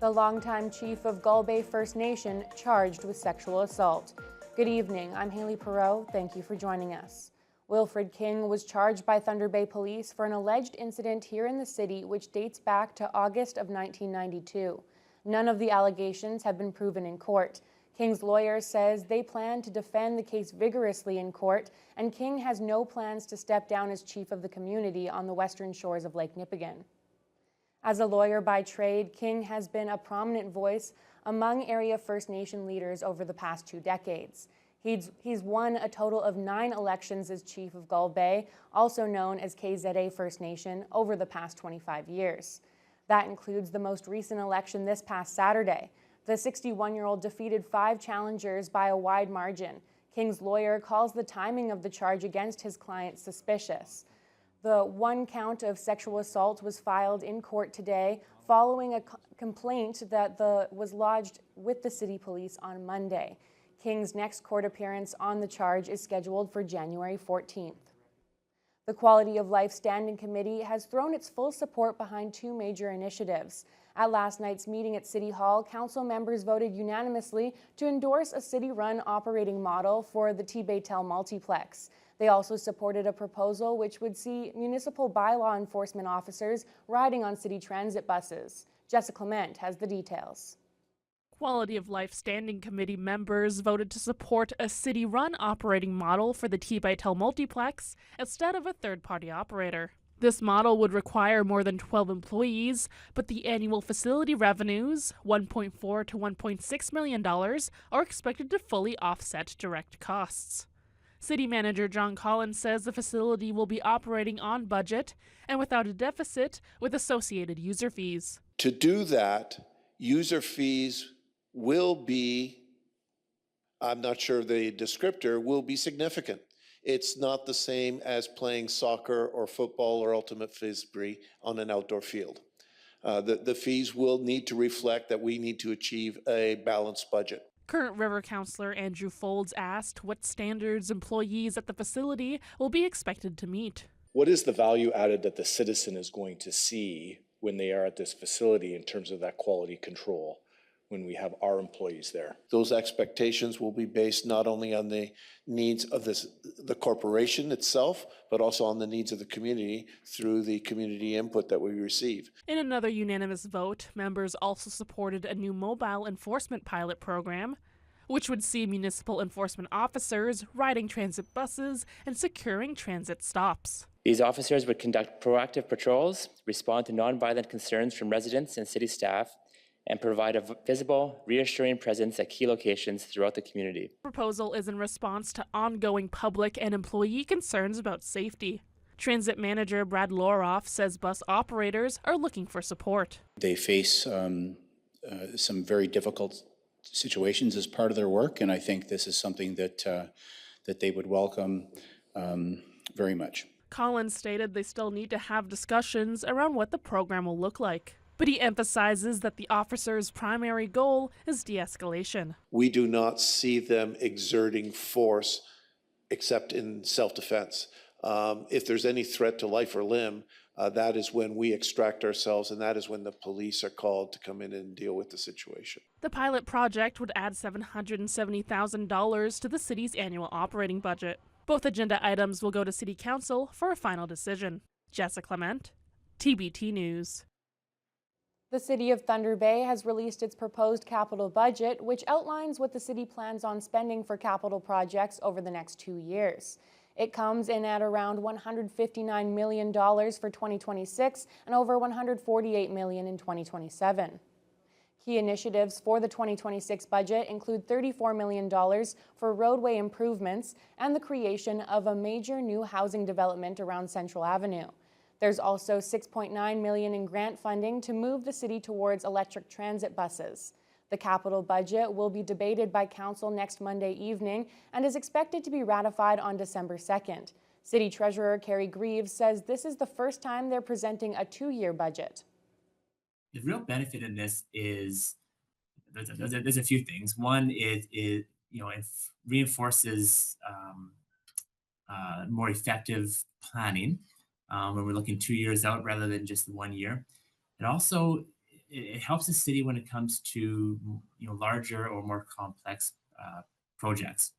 The longtime chief of Gull Bay First Nation charged with sexual assault. Good evening, I'm Haley Perot. Thank you for joining us. Wilfred King was charged by Thunder Bay Police for an alleged incident here in the city which dates back to August of 1992. None of the allegations have been proven in court. King's lawyer says they plan to defend the case vigorously in court, and King has no plans to step down as chief of the community on the western shores of Lake Nipigon. As a lawyer by trade, King has been a prominent voice among area First Nation leaders over the past 2 decades. He's won a total of 9 elections as chief of Gull Bay, also known as KZA First Nation, over the past 25 years. That includes the most recent election this past Saturday. The 61-year-old defeated 5 challengers by a wide margin. King's lawyer calls the timing of the charge against his client suspicious. The 1 count of sexual assault was filed in court today following a complaint that was lodged with the city police on Monday. King's next court appearance on the charge is scheduled for January 14th. The Quality of Life Standing Committee has thrown its full support behind 2 major initiatives. At last night's meeting at City Hall, council members voted unanimously to endorse a city-run operating model for the TBT multiplex. They also supported a proposal which would see municipal bylaw enforcement officers riding on city transit buses. Jessica Clement has the details. Quality of Life Standing Committee members voted to support a city-run operating model for the TBT multiplex instead of a third-party operator. This model would require more than 12 employees, but the annual facility revenues, $1.4 to $1.6 million, are expected to fully offset direct costs. City Manager John Collins says the facility will be operating on budget and without a deficit with associated user fees. To do that, user fees will be, I'm not sure the descriptor, will be significant. It's not the same as playing soccer or football or ultimate frisbee on an outdoor field. The fees will need to reflect that we need to achieve a balanced budget. Current River Councillor Andrew Folds asked what standards employees at the facility will be expected to meet. What is the value added that the citizen is going to see when they are at this facility in terms of that quality control when we have our employees there? Those expectations will be based not only on the needs of the corporation itself, but also on the needs of the community through the community input that we receive. In another unanimous vote, members also supported a new mobile enforcement pilot program, which would see municipal enforcement officers riding transit buses and securing transit stops. These officers would conduct proactive patrols, respond to nonviolent concerns from residents and city staff, and provide a visible, reassuring presence at key locations throughout the community. The proposal is in response to ongoing public and employee concerns about safety. Transit manager Brad Loroff says bus operators are looking for support. They face some very difficult situations as part of their work, and I think this is something that they would welcome very much. Collins stated they still need to have discussions around what the program will look like. But he emphasizes that the officer's primary goal is de-escalation. We do not see them exerting force except in self-defense. If there's any threat to life or limb, that is when we extract ourselves, and that is when the police are called to come in and deal with the situation. The pilot project would add $770,000 to the city's annual operating budget. Both agenda items will go to City Council for a final decision. Jessica Clement, TBT News. The City of Thunder Bay has released its proposed capital budget, which outlines what the city plans on spending for capital projects over the next 2 years. It comes in at around $159 million for 2026 and over $148 million in 2027. Key initiatives for the 2026 budget include $34 million for roadway improvements and the creation of a major new housing development around Central Avenue. There's also $6.9 million in grant funding to move the city towards electric transit buses. The capital budget will be debated by council next Monday evening and is expected to be ratified on December 2nd. City Treasurer Carrie Greaves says this is the first time they're presenting a 2-year budget. The real benefit in this is there's a few things. One is it reinforces more effective planning when we're looking 2 years out rather than just 1 year. It also it helps the city when it comes to larger or more complex projects.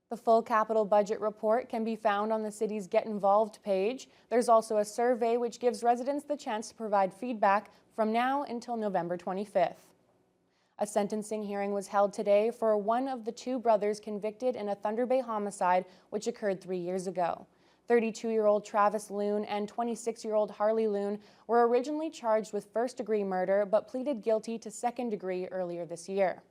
The full capital budget report can be found on the city's Get Involved page. There's also a survey which gives residents the chance to provide feedback from now until November 25th. A sentencing hearing was held today for one of the two brothers convicted in a Thunder Bay homicide which occurred 3 years ago. 32-year-old Travis Loon and 26-year-old Harley Loon were originally charged with first-degree murder but pleaded guilty to second-degree earlier this year.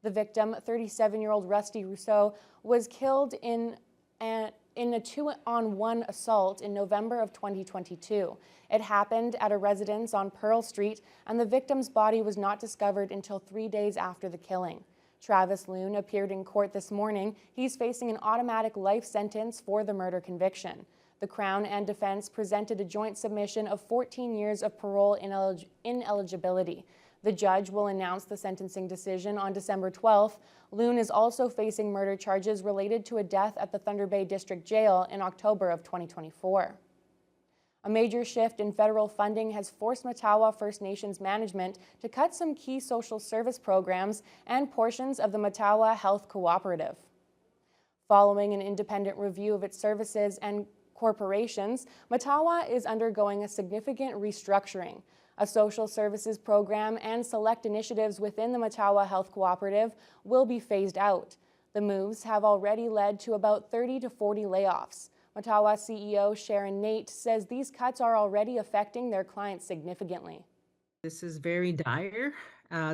The victim, 37-year-old Rusty Rousseau, was killed in a 2-on-1 assault in November of 2022. It happened at a residence on Pearl Street, and the victim's body was not discovered until 3 days after the killing. Travis Loon appeared in court this morning. He's facing an automatic life sentence for the murder conviction. The Crown and defense presented a joint submission of 14 years of parole ineligibility. The judge will announce the sentencing decision on December 12th. Loon is also facing murder charges related to a death at the Thunder Bay District Jail in October of 2024. A major shift in federal funding has forced Matawa First Nations management to cut some key social service programs and portions of the Matawa Health Cooperative. Following an independent review of its services and corporations, Matawa is undergoing a significant restructuring. A social services program and select initiatives within the Matawa Health Cooperative will be phased out. The moves have already led to about 30 to 40 layoffs. Matawa CEO Sharon Nate says these cuts are already affecting their clients significantly. This is very dire.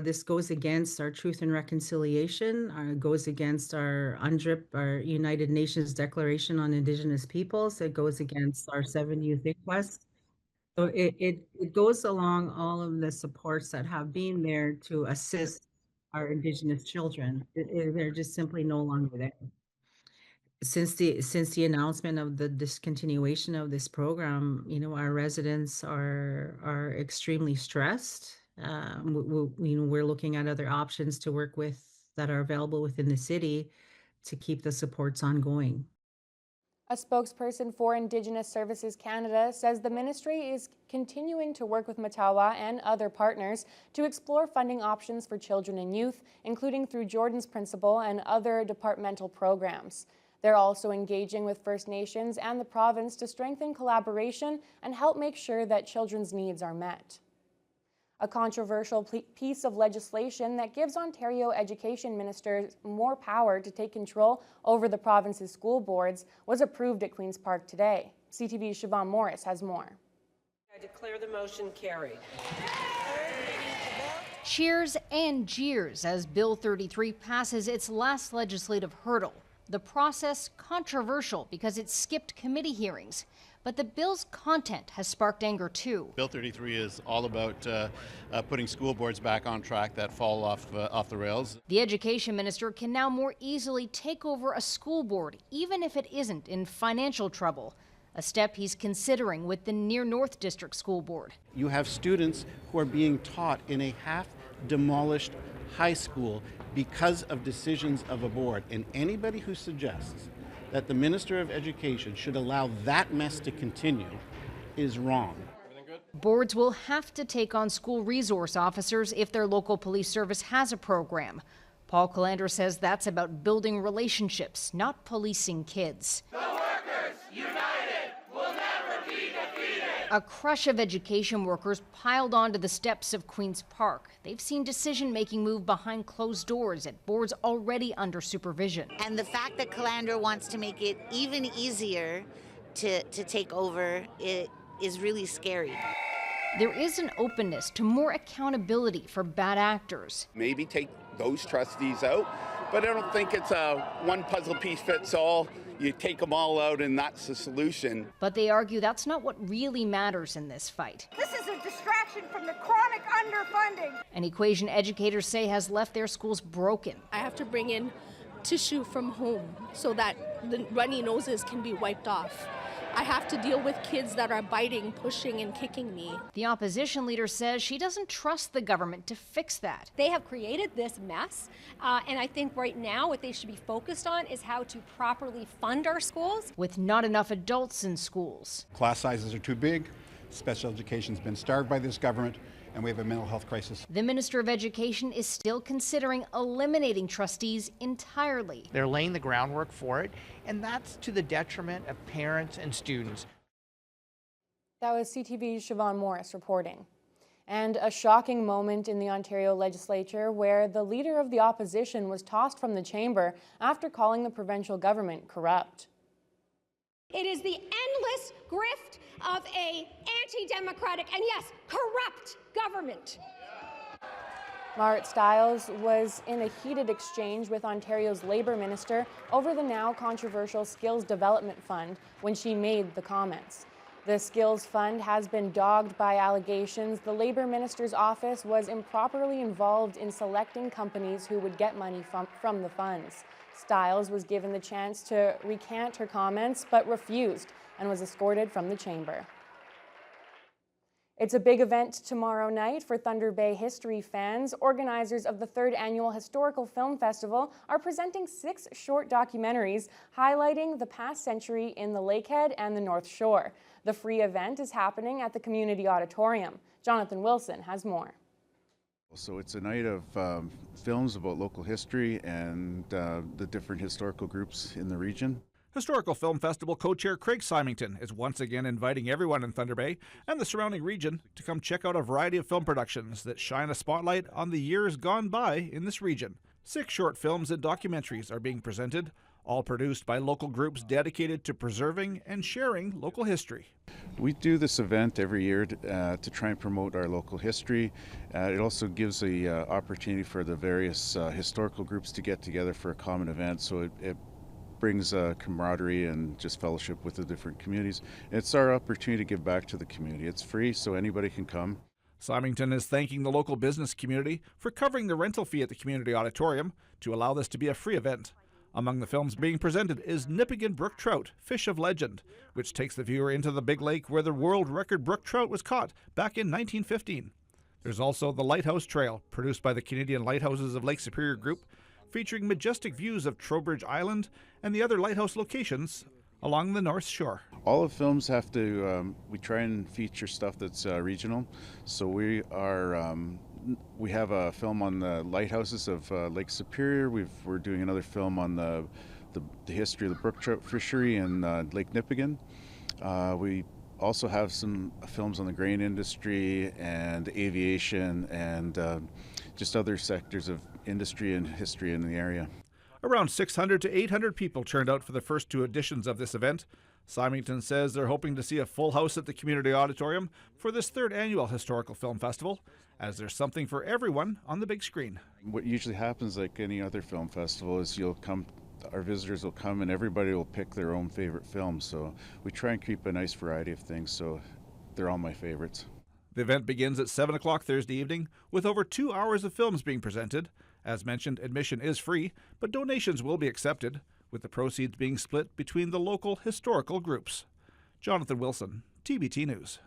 This goes against our Truth and Reconciliation, goes against our UNDRIP, our United Nations Declaration on Indigenous Peoples. It goes against our 7 Youth Inquest. So it goes along all of the supports that have been there to assist our Indigenous children. They're just simply no longer there. Since the announcement of the discontinuation of this program, our residents are extremely stressed. We're looking at other options to work with that are available within the city to keep the supports ongoing. A spokesperson for Indigenous Services Canada says the ministry is continuing to work with Matawa and other partners to explore funding options for children and youth, including through Jordan's Principle and other departmental programs. They're also engaging with First Nations and the province to strengthen collaboration and help make sure that children's needs are met. A controversial piece of legislation that gives Ontario education ministers more power to take control over the province's school boards was approved at Queen's Park today. CTV's Siobhan Morris has more. I declare the motion carried. Cheers and jeers as Bill 33 passes its last legislative hurdle. The process controversial because it skipped committee hearings. But the bill's content has sparked anger too. Bill 33 is all about putting school boards back on track that fall off the rails. The education minister can now more easily take over a school board, even if it isn't in financial trouble. A step he's considering with the Near North District School Board. You have students who are being taught in a half-demolished high school because of decisions of a board. And anybody who suggests that the Minister of Education should allow that mess to continue is wrong. Boards will have to take on school resource officers if their local police service has a program. Paul Calandra says that's about building relationships, not policing kids. The workers united will never be defeated. A crush of education workers piled onto the steps of Queen's Park. They've seen decision-making move behind closed doors at boards already under supervision. And the fact that Calandra wants to make it even easier to take over, it is really scary. There is an openness to more accountability for bad actors. Maybe take those trustees out, but I don't think it's a one puzzle piece fits all. You take them all out and that's the solution. But they argue that's not what really matters in this fight. This is a distraction from the chronic underfunding. An equation educators say has left their schools broken. I have to bring in tissue from home so that the runny noses can be wiped off. I have to deal with kids that are biting, pushing, and kicking me. The opposition leader says she doesn't trust the government to fix that. They have created this mess, and I think right now what they should be focused on is how to properly fund our schools. With not enough adults in schools. Class sizes are too big, special education's been starved by this government, and we have a mental health crisis. The Minister of Education is still considering eliminating trustees entirely. They're laying the groundwork for it, and that's to the detriment of parents and students. That was CTV's Siobhan Morris reporting. And a shocking moment in the Ontario legislature where the leader of the opposition was tossed from the chamber after calling the provincial government corrupt. It is the endless grift of a anti-democratic and yes, corrupt government. Marit Stiles was in a heated exchange with Ontario's Labour Minister over the now controversial Skills Development Fund when she made the comments. The Skills Fund has been dogged by allegations the Labour Minister's office was improperly involved in selecting companies who would get money from the funds. Stiles was given the chance to recant her comments, but refused and was escorted from the chamber. It's a big event tomorrow night for Thunder Bay history fans. Organizers of the 3rd Annual Historical Film Festival are presenting 6 short documentaries highlighting the past century in the Lakehead and the North Shore. The free event is happening at the Community Auditorium. Jonathan Wilson has more. So it's a night of films about local history and the different historical groups in the region. Historical Film Festival co-chair Craig Symington is once again inviting everyone in Thunder Bay and the surrounding region to come check out a variety of film productions that shine a spotlight on the years gone by in this region. 6 short films and documentaries are being presented, all produced by local groups dedicated to preserving and sharing local history. We do this event every year to try and promote our local history. It also gives the opportunity for the various historical groups to get together for a common event, so it brings camaraderie and just fellowship with the different communities. It's our opportunity to give back to the community. It's free, so anybody can come. Symington is thanking the local business community for covering the rental fee at the Community Auditorium to allow this to be a free event. Among the films being presented is Nipigon Brook Trout, Fish of Legend, which takes the viewer into the big lake where the world record brook trout was caught back in 1915. There's also The Lighthouse Trail, produced by the Canadian Lighthouses of Lake Superior Group, featuring majestic views of Trowbridge Island and the other lighthouse locations along the North Shore. All the films have to, we try and feature stuff that's regional. So we have a film on the lighthouses of Lake Superior. We're doing another film on the history of the brook trout fishery in Lake Nipigon. We also have some films on the grain industry and aviation and just other sectors of industry and history in the area. Around 600 to 800 people turned out for the first 2 editions of this event. Symington says they're hoping to see a full house at the Community Auditorium for this 3rd Annual Historical Film Festival, as there's something for everyone on the big screen. What usually happens, like any other film festival, is our visitors will come and everybody will pick their own favorite film. So we try and keep a nice variety of things, so they're all my favorites. The event begins at 7 o'clock Thursday evening with over 2 hours of films being presented. As mentioned, admission is free, but donations will be accepted, with the proceeds being split between the local historical groups. Jonathan Wilson, TBT News.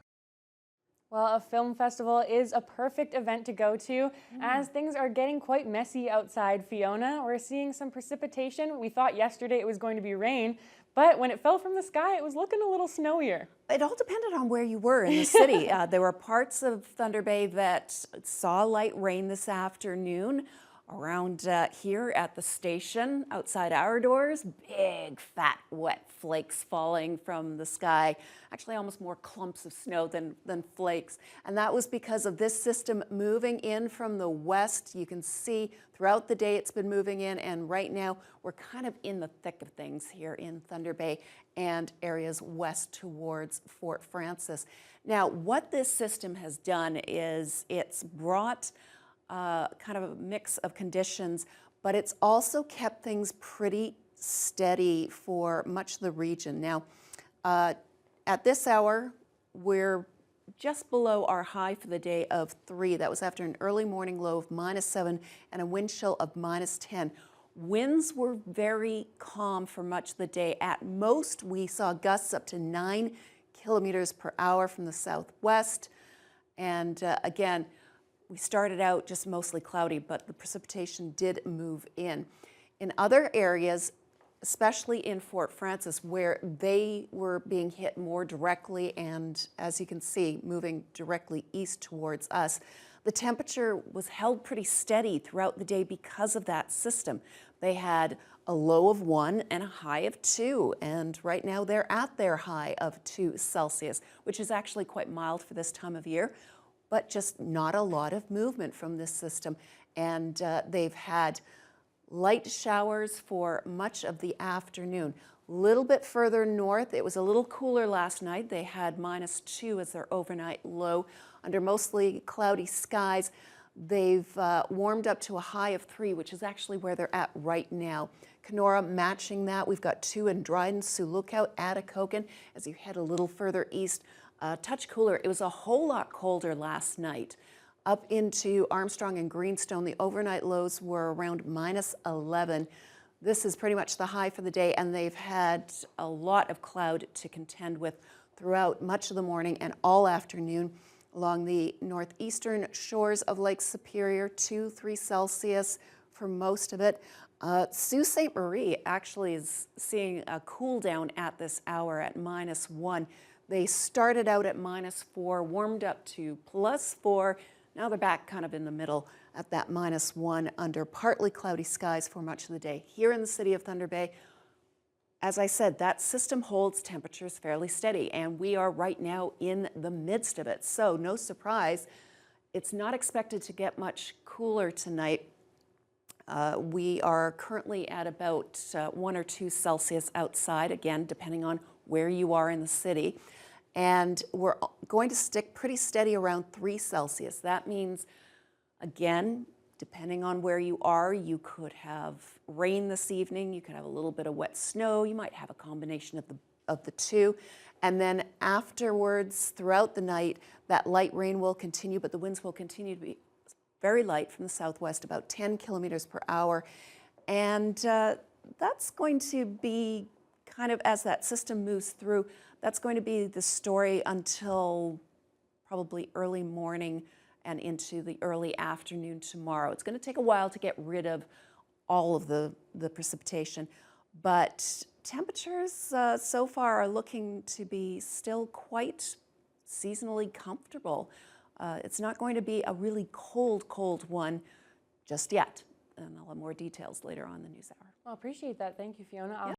Well, a film festival is a perfect event to go to as things are getting quite messy outside. Fiona, we're seeing some precipitation. We thought yesterday it was going to be rain, but when it fell from the sky, it was looking a little snowier. It all depended on where you were in the city. There were parts of Thunder Bay that saw light rain this afternoon. Around here at the station, outside our doors, big, fat, wet flakes falling from the sky. Actually, almost more clumps of snow than flakes. And that was because of this system moving in from the west. You can see throughout the day it's been moving in, and right now we're kind of in the thick of things here in Thunder Bay and areas west towards Fort Frances. Now, what this system has done is it's brought kind of a mix of conditions, but it's also kept things pretty steady for much of the region. Now, at this hour, we're just below our high for the day of 3. That was after an early morning low of -7 and a wind chill of -10. Winds were very calm for much of the day. At most, we saw gusts up to 9 kilometers per hour from the southwest. And again, we started out just mostly cloudy, but the precipitation did move in. In other areas, especially in Fort Frances, where they were being hit more directly and, as you can see, moving directly east towards us. The temperature was held pretty steady throughout the day because of that system. They had a low of 1 and a high of 2, and right now they're at their high of 2 Celsius, which is actually quite mild for this time of year, but just not a lot of movement from this system. And they've had light showers for much of the afternoon. A little bit further north, it was a little cooler last night. They had -2 as their overnight low under mostly cloudy skies. They've warmed up to a high of 3, which is actually where they're at right now. Kenora matching that. We've got 2 in Dryden, Sioux Lookout, Atikokan. As you head a little further east, a touch cooler. It was a whole lot colder last night. Up into Armstrong and Greenstone, the overnight lows were around -11. This is pretty much the high for the day, and they've had a lot of cloud to contend with throughout much of the morning and all afternoon along the northeastern shores of Lake Superior, 2-3 Celsius for most of it. Sault Ste. Marie actually is seeing a cool down at this hour at -1. They started out at -4, warmed up to +4. Now they're back kind of in the middle at that -1 under partly cloudy skies for much of the day. Here in the city of Thunder Bay, as I said, that system holds temperatures fairly steady, and we are right now in the midst of it. So no surprise, it's not expected to get much cooler tonight. We are currently at about 1 or 2 Celsius outside, again, depending on where you are in the city. And we're going to stick pretty steady around 3 Celsius. That means, again, depending on where you are, you could have rain this evening, you could have a little bit of wet snow, you might have a combination of the two. And then afterwards, throughout the night, that light rain will continue, but the winds will continue to be very light from the southwest, about 10 kilometers per hour. And that's going to be kind of, as that system moves through, that's going to be the story until probably early morning and into the early afternoon tomorrow. It's going to take a while to get rid of all of the precipitation, but temperatures so far are looking to be still quite seasonally comfortable. It's not going to be a really cold one just yet. And I'll have more details later on in the news hour. Well, appreciate that. Thank you, Fiona.